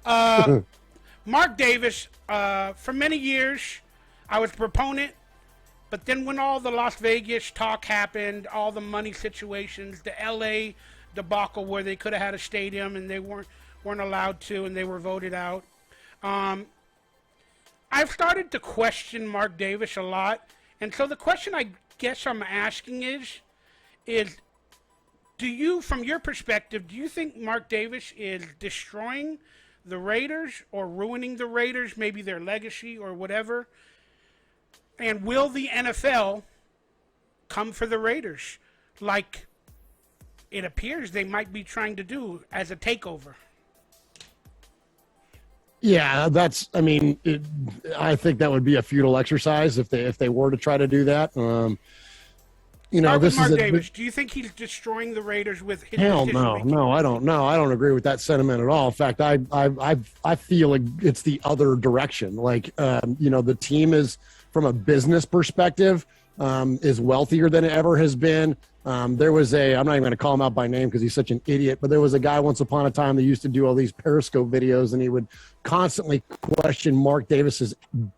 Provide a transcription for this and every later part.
Mark Davis, for many years, I was a proponent, but then when all the Las Vegas talk happened, all the money situations, the LA debacle where they could have had a stadium and they weren't allowed to and they were voted out, I've started to question Mark Davis a lot. And so the question I guess I'm asking is do you, from your perspective, do you think Mark Davis is destroying the Raiders or ruining the Raiders, maybe their legacy or whatever? And will the NFL come for the Raiders like it appears they might be trying to do as a takeover? Yeah, I think that would be a futile exercise if they were to try to do that. Mark Davis, do you think he's destroying the Raiders with his decision making? No, I don't know. I don't agree with that sentiment at all. In fact, I feel like it's the other direction. Like, the team is, from a business perspective, is wealthier than it ever has been. There was I'm not even going to call him out by name because he's such an idiot, but there was a guy once upon a time that used to do all these Periscope videos, and he would constantly question Mark Davis's,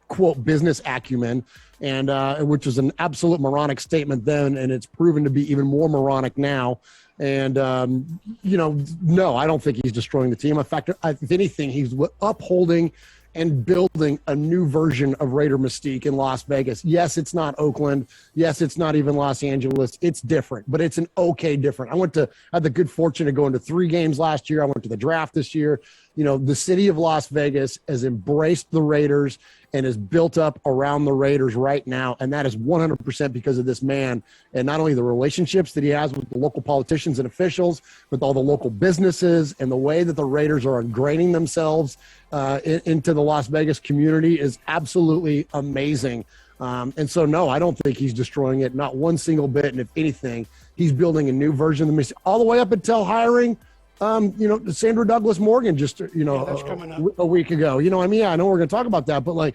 quote, business acumen, and which was an absolute moronic statement then, and it's proven to be even more moronic now. And, no, I don't think he's destroying the team. In fact, if anything, he's upholding and building a new version of Raider mystique in Las Vegas. Yes, it's not Oakland. Yes, it's not even Los Angeles. It's different, but it's an okay different. I had the good fortune of going to 3 games last year. I went to the draft this year. The city of Las Vegas has embraced the Raiders and is built up around the Raiders right now, and that is 100% because of this man, and not only the relationships that he has with the local politicians and officials, but all the local businesses, and the way that the Raiders are ingraining themselves into the Las Vegas community is absolutely amazing. And so, no, I don't think he's destroying it, not one single bit. And if anything, he's building a new version of the mission, all the way up until hiring Sandra Douglas Morgan just, a week ago. I know we're going to talk about that, but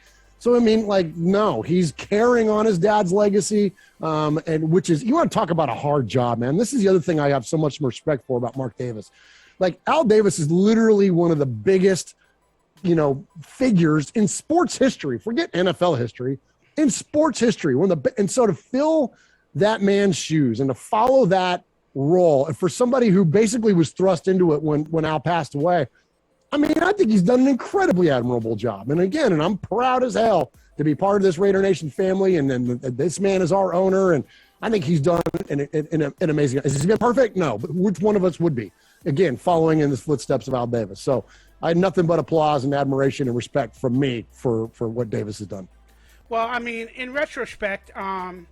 no, he's carrying on his dad's legacy, and which is, you want to talk about a hard job, man. This is the other thing I have so much respect for about Mark Davis. Like, Al Davis is literally one of the biggest, figures in sports history. Forget NFL history, in sports history. And so to fill that man's shoes and to follow that role, and for somebody who basically was thrust into it when Al passed away, I think he's done an incredibly admirable job. And again, I'm proud as hell to be part of this Raider Nation family, and this man is our owner, and I think he's done an amazing. Has he been perfect? No, but which one of us would be? Again, following in the footsteps of Al Davis. So I had nothing but applause and admiration and respect from me for what Davis has done. Well, in retrospect, and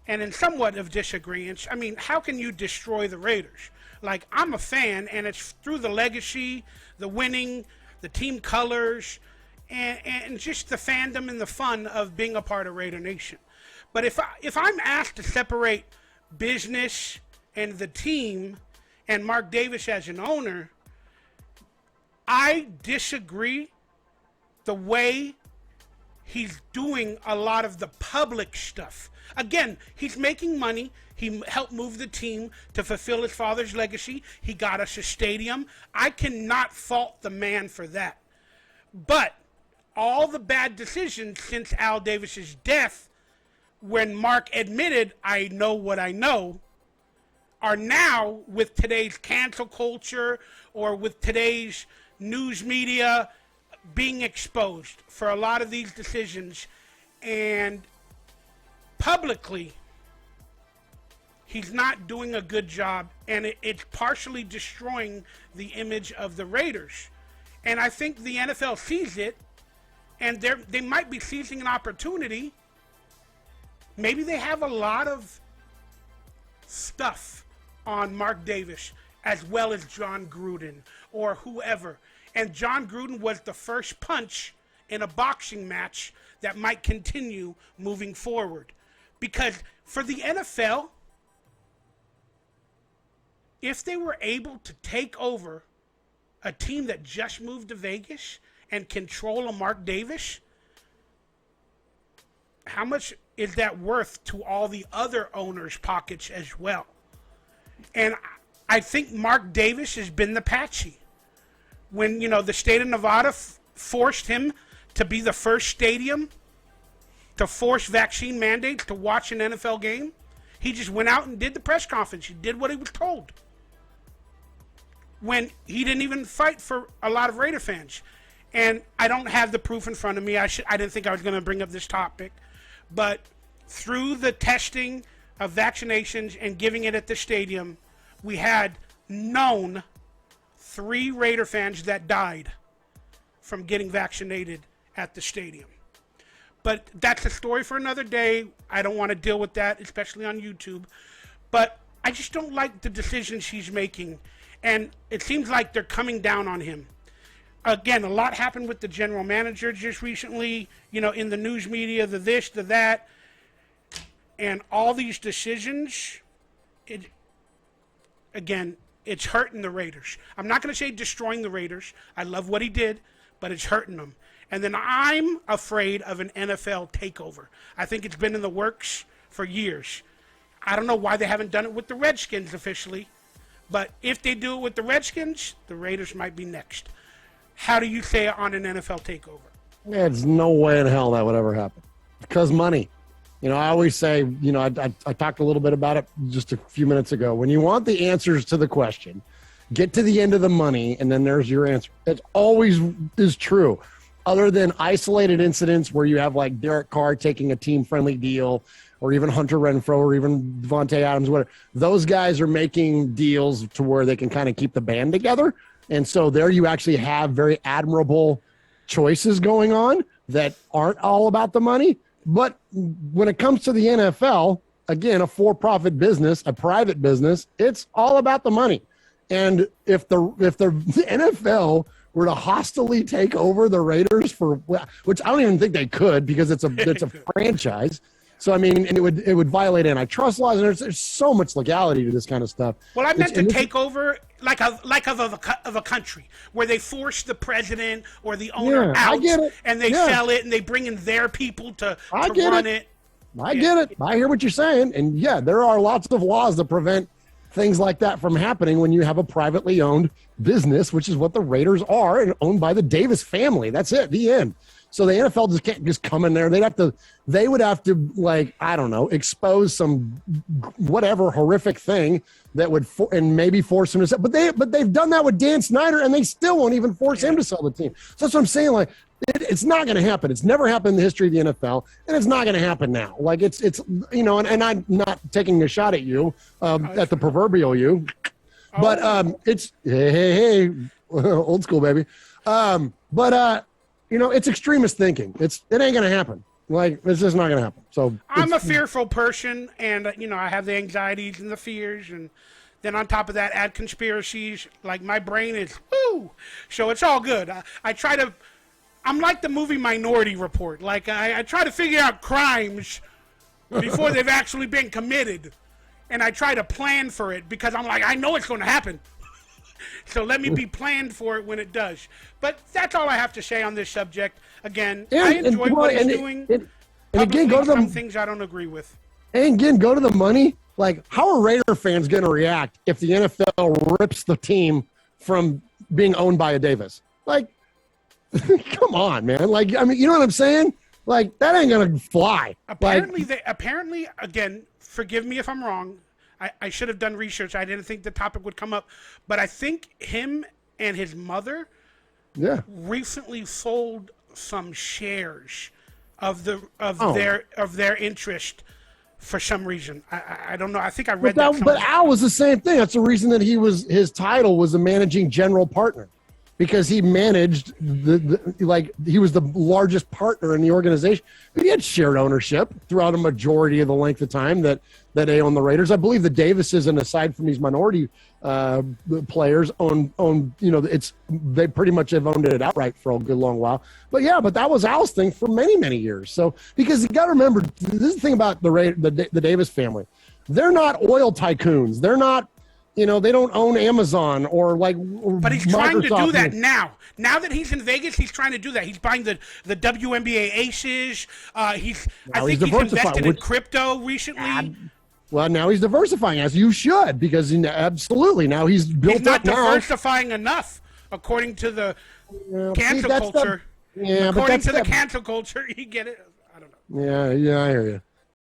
in somewhat of disagreement, how can you destroy the Raiders? Like, I'm a fan, and it's through the legacy, the winning, the team colors, and just the fandom and the fun of being a part of Raider Nation. But if I'm asked to separate business and the team and Mark Davis as an owner, I disagree the way he's doing a lot of the public stuff. Again, he's making money. He helped move the team to fulfill his father's legacy. He got us a stadium. I cannot fault the man for that. But all the bad decisions since Al Davis's death, when Mark admitted, I know what I know, are now, with today's cancel culture or with today's news media, being exposed for a lot of these decisions. And publicly, he's not doing a good job, and it's partially destroying the image of the Raiders. And I think the NFL sees it, and they might be seizing an opportunity. Maybe they have a lot of stuff on Mark Davis as well as John Gruden or whoever. And John Gruden was the first punch in a boxing match that might continue moving forward. Because for the NFL, if they were able to take over a team that just moved to Vegas and control a Mark Davis, how much is that worth to all the other owners' pockets as well? And I think Mark Davis has been the patsy. when, the state of Nevada forced him to be the first stadium to force vaccine mandates to watch an NFL game. He just went out and did the press conference. He did what he was told. When he didn't even fight for a lot of Raider fans. And I don't have the proof in front of me. I didn't think I was going to bring up this topic. But through the testing of vaccinations and giving it at the stadium, we had known 3 Raider fans that died from getting vaccinated at the stadium. But that's a story for another day. I don't want to deal with that, especially on YouTube. But I just don't like the decisions he's making. And it seems like they're coming down on him. Again, a lot happened with the general manager just recently, in the news media, the this, the that. And all these decisions, it's hurting the Raiders. I'm not going to say destroying the Raiders. I love what he did, but it's hurting them. And then I'm afraid of an NFL takeover. I think it's been in the works for years. I don't know why they haven't done it with the Redskins officially, but if they do it with the Redskins, the Raiders might be next. How do you say it on an NFL takeover? There's no way in hell that would ever happen. Because money. I always say, I talked a little bit about it just a few minutes ago. When you want the answers to the question, get to the end of the money, and then there's your answer. It always is true. Other than isolated incidents where you have like Derek Carr taking a team-friendly deal, or even Hunter Renfrow, or even Devontae Adams, whatever. Those guys are making deals to where they can kind of keep the band together. And so there you actually have very admirable choices going on that aren't all about the money. But when it comes to the NFL, again, a for-profit business, a private business, it's all about the money. And if the NFL were to hostily take over the Raiders which I don't even think they could, because it's a franchise. So, I mean, and it would violate antitrust laws, and there's so much legality to this kind of stuff. Well, I meant to take over like of a country where they force the president or the owner out, and they sell it, and they bring in their people to run it. I get it. I hear what you're saying. And, there are lots of laws that prevent things like that from happening when you have a privately owned business, which is what the Raiders are, and owned by the Davis family. That's it, the end. So the NFL just can't just come in there. They would have to like, I don't know, expose some whatever horrific thing that would and maybe force him to sell. But they've done that with Dan Snyder, and they still won't even force him to sell the team. So that's what I'm saying. Like, it's not going to happen. It's never happened in the history of the NFL, and it's not going to happen now. Like it's and I'm not taking a shot at you, at the proverbial you, but it's hey, old school baby. It's extremist thinking. It ain't going to happen. Like, it's just not going to happen. So I'm a fearful person, and, I have the anxieties and the fears, and then on top of that, add conspiracies. Like, my brain is, woo! So it's all good. I'm like the movie Minority Report. Like, I try to figure out crimes before they've actually been committed, and I try to plan for it because I'm like, I know it's going to happen. So let me be planned for it when it does. But that's all I have to say on this subject. Again, I enjoy what he's doing. And again, go to some things I don't agree with. And again, go to the money. Like, how are Raider fans going to react if the NFL rips the team from being owned by a Davis? Like, come on, man. Like, I mean, you know what I'm saying? Like, that ain't going to fly. Apparently, again, forgive me if I'm wrong. I should have done research. I didn't think the topic would come up. But I think him and his mother recently sold some shares of their interest for some reason. I don't know. I think I read that. But Al was the same thing. That's the reason that his title was a managing general partner, because he managed he was the largest partner in the organization. But he had shared ownership throughout a majority of the length of time that they own the Raiders. I believe the Davises, and aside from these minority players, they pretty much have owned it outright for a good long while. But that was Al's thing for many, many years. So, because you got to remember, this is the thing about the Davis family. They're not oil tycoons. They're not, they don't own Amazon or But he's trying to do that now. Now that he's in Vegas, he's trying to do that. He's buying the WNBA aces. I think he's invested in crypto recently. Well, now he's diversifying, as you should, because absolutely now he's built up now. He's not diversifying enough, according to the Yeah, cancel that's culture. but According that's to the cancel culture, you get it. I don't know. Yeah, I hear you.